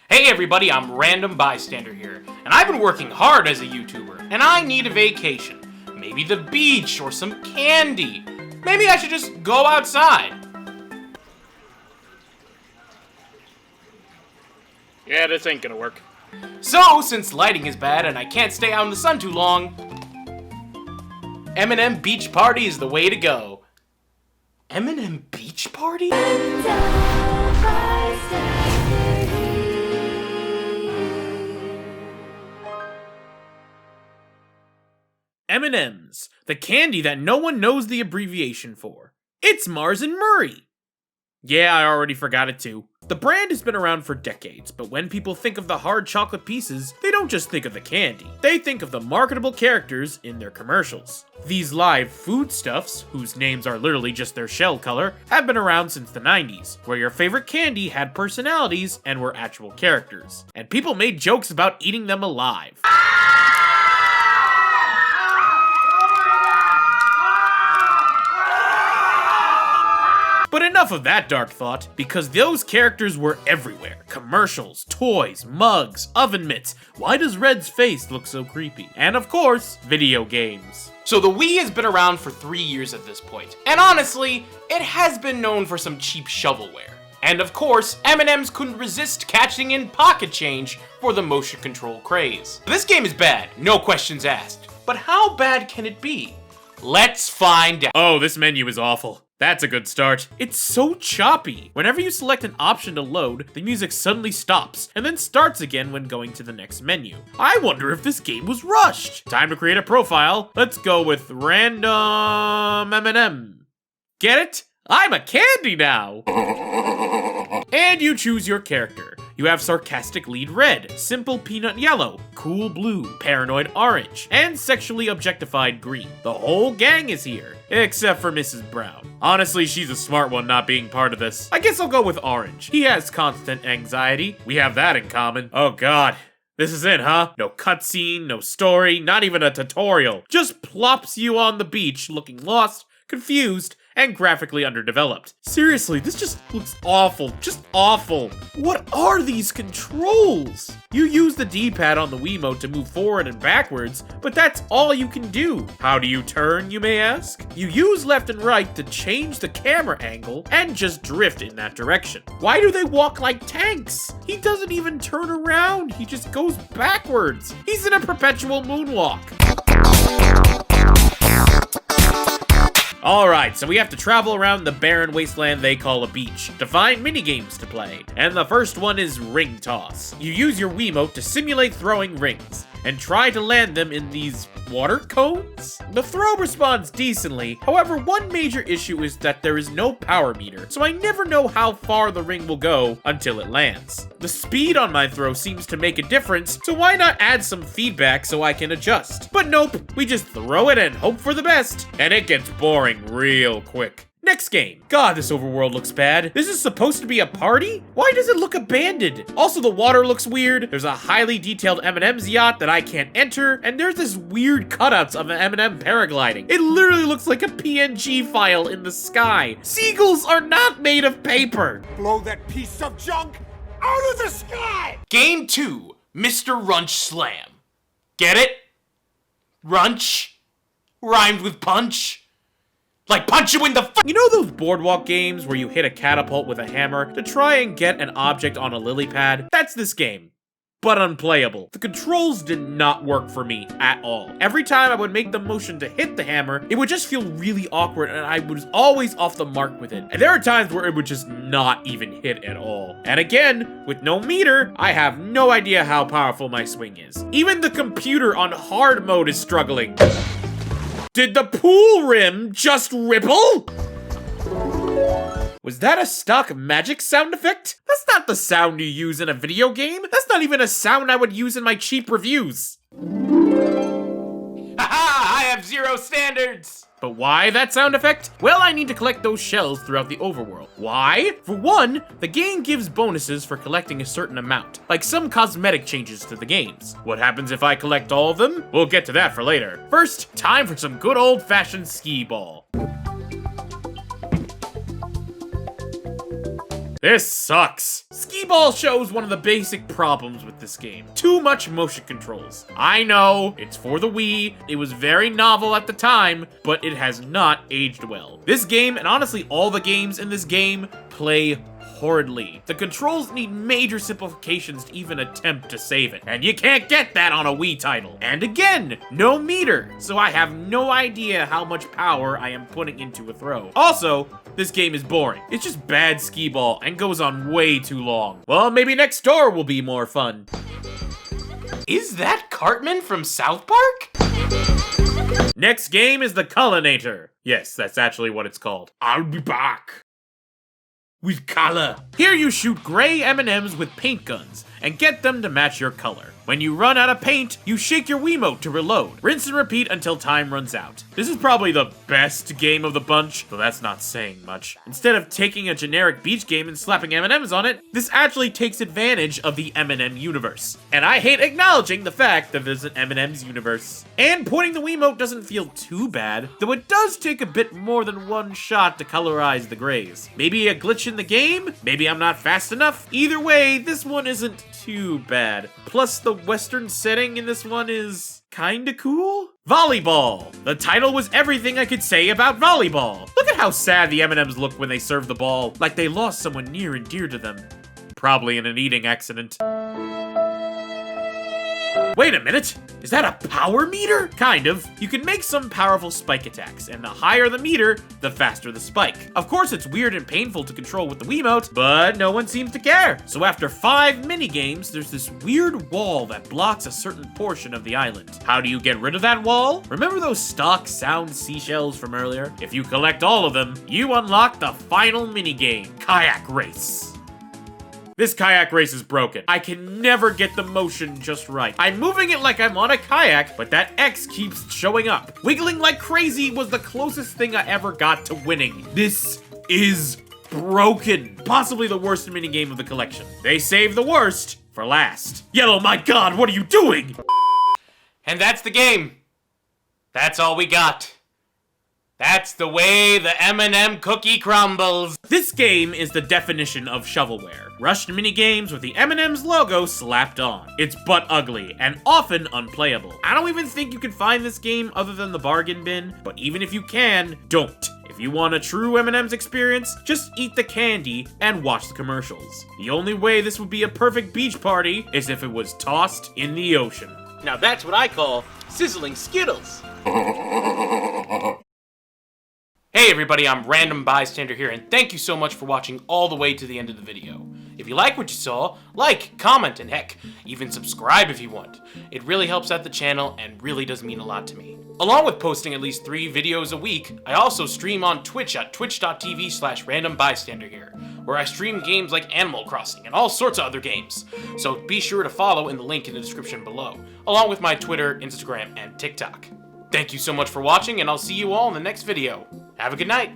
Hey everybody, I'm RandomBystanderHere, and I've been working hard as a YouTuber, and I need a vacation. Maybe the beach or some candy. Maybe I should just go outside. Yeah, this ain't gonna work. So, since lighting is bad and I can't stay out in the sun too long, M&Ms Beach Party is the way to go. M&Ms Beach Party? M&Ms, the candy that no one knows the abbreviation for. It's Mars and Murray. Yeah, I already forgot it too. The brand has been around for decades, but when people think of the hard chocolate pieces, they don't just think of the candy. They think of the marketable characters in their commercials. These live foodstuffs, whose names are literally just their shell color, have been around since the 90s, where your favorite candy had personalities and were actual characters. And people made jokes about eating them alive. But enough of that dark thought, because those characters were everywhere. Commercials, toys, mugs, oven mitts. Why does Red's face look so creepy? And of course, video games. So the Wii has been around for 3 years at this point, and honestly, it has been known for some cheap shovelware. And of course, M&Ms couldn't resist catching in pocket change for the motion control craze. This game is bad, no questions asked. But how bad can it be? Let's find out. Oh, this menu is awful. That's a good start. It's so choppy. Whenever you select an option to load, the music suddenly stops, and then starts again when going to the next menu. I wonder if this game was rushed. Time to create a profile. Let's go with random M&M. Get it? I'm a candy now! And you choose your character. You have sarcastic lead red, simple peanut yellow, cool blue, paranoid orange, and sexually objectified green. The whole gang is here, except for Mrs. Brown. Honestly, she's a smart one not being part of this. I guess I'll go with orange. He has constant anxiety. We have that in common. Oh god. This is it, huh? No cutscene, no story, not even a tutorial. Just plops you on the beach looking lost, confused, and graphically underdeveloped. Seriously, this just looks awful. Just awful. What are these controls? You use the D-pad on the Wiimote to move forward and backwards, but that's all you can do. How do you turn, you may ask? You use left and right to change the camera angle and just drift in that direction. Why do they walk like tanks? He doesn't even turn around. He just goes backwards. He's in a perpetual moonwalk. Alright, so we have to travel around the barren wasteland they call a beach to find minigames to play. And the first one is Ring Toss. You use your Wiimote to simulate throwing rings and try to land them in these water cones? The throw responds decently, however one major issue is that there is no power meter, so I never know how far the ring will go until it lands. The speed on my throw seems to make a difference, so why not add some feedback so I can adjust? But nope, we just throw it and hope for the best, and it gets boring real quick. Next game. God, this overworld looks bad. This is supposed to be a party? Why does it look abandoned? Also, the water looks weird. There's a highly detailed M&M's yacht that I can't enter, and there's this weird cutouts of an M&M paragliding. It literally looks like a PNG file in the sky. Seagulls are not made of paper. Blow that piece of junk out of the sky! Game 2, Mr. Runch Slam. Get it? Runch? Rhymed with punch? Like punch you in the You know those boardwalk games where you hit a catapult with a hammer to try and get an object on a lily pad? That's this game, but unplayable. The controls did not work for me at all. Every time I would make the motion to hit the hammer, it would just feel really awkward and I was always off the mark with it. And there are times where it would just not even hit at all. And again, with no meter, I have no idea how powerful my swing is. Even the computer on hard mode is struggling. Did the pool rim just ripple? Was that a stock magic sound effect? That's not the sound you use in a video game. That's not even a sound I would use in my cheap reviews. Haha, I have 0 standards. But why that sound effect? Well, I need to collect those shells throughout the overworld. Why? For one, the game gives bonuses for collecting a certain amount, like some cosmetic changes to the games. What happens if I collect all of them? We'll get to that for later. First, time for some good old-fashioned skee ball. This sucks. Skee-Ball shows one of the basic problems with this game. Too much motion controls. I know, it's for the Wii, it was very novel at the time, but it has not aged well. This game, and honestly all the games in this game, play horridly. The controls need major simplifications to even attempt to save it, and you can't get that on a Wii title. And again, no meter, so I have no idea how much power I am putting into a throw. Also, this game is boring. It's just bad skee-ball and goes on way too long. Well, maybe next door will be more fun. Is that Cartman from South Park? Next game is the Collinator. Yes, that's actually what it's called. I'll be back with color. Here you shoot gray M&Ms with paint guns and get them to match your color. When you run out of paint, you shake your Wiimote to reload. Rinse and repeat until time runs out. This is probably the best game of the bunch, though that's not saying much. Instead of taking a generic beach game and slapping M&Ms on it, this actually takes advantage of the M&M universe. And I hate acknowledging the fact that there's an M&M's universe. And pointing the Wiimote doesn't feel too bad, though it does take a bit more than one shot to colorize the grays. Maybe a glitch in the game? Maybe I'm not fast enough? Either way, this one isn't too bad. Plus, the Western setting in this one is kinda cool? Volleyball! The title was everything I could say about volleyball. Look at how sad the M&Ms look when they serve the ball, like they lost someone near and dear to them. Probably in an eating accident. Wait a minute! Is that a power meter? Kind of. You can make some powerful spike attacks, and the higher the meter, the faster the spike. Of course, it's weird and painful to control with the Wiimote, but no one seems to care. So after 5 mini-games, there's this weird wall that blocks a certain portion of the island. How do you get rid of that wall? Remember those stock sound seashells from earlier? If you collect all of them, you unlock the final mini-game, Kayak Race. This kayak race is broken. I can never get the motion just right. I'm moving it like I'm on a kayak, but that X keeps showing up. Wiggling like crazy was the closest thing I ever got to winning. This is broken. Possibly the worst minigame of the collection. They saved the worst for last. Yellow, my god, what are you doing? And that's the game. That's all we got. That's the way the M&M cookie crumbles. This game is the definition of shovelware. Rushed minigames with the M&M's logo slapped on. It's butt ugly and often unplayable. I don't even think you can find this game other than the bargain bin, but even if you can, don't. If you want a true M&M's experience, just eat the candy and watch the commercials. The only way this would be a perfect beach party is if it was tossed in the ocean. Now that's what I call sizzling Skittles. Hey everybody, I'm RandomBystanderHere, and thank you so much for watching all the way to the end of the video. If you like what you saw, like, comment, and heck, even subscribe if you want. It really helps out the channel and really does mean a lot to me. Along with posting at least 3 videos a week, I also stream on Twitch at twitch.tv/randombystanderhere, where I stream games like Animal Crossing and all sorts of other games. So be sure to follow in the link in the description below, along with my Twitter, Instagram, and TikTok. Thank you so much for watching, and I'll see you all in the next video. Have a good night.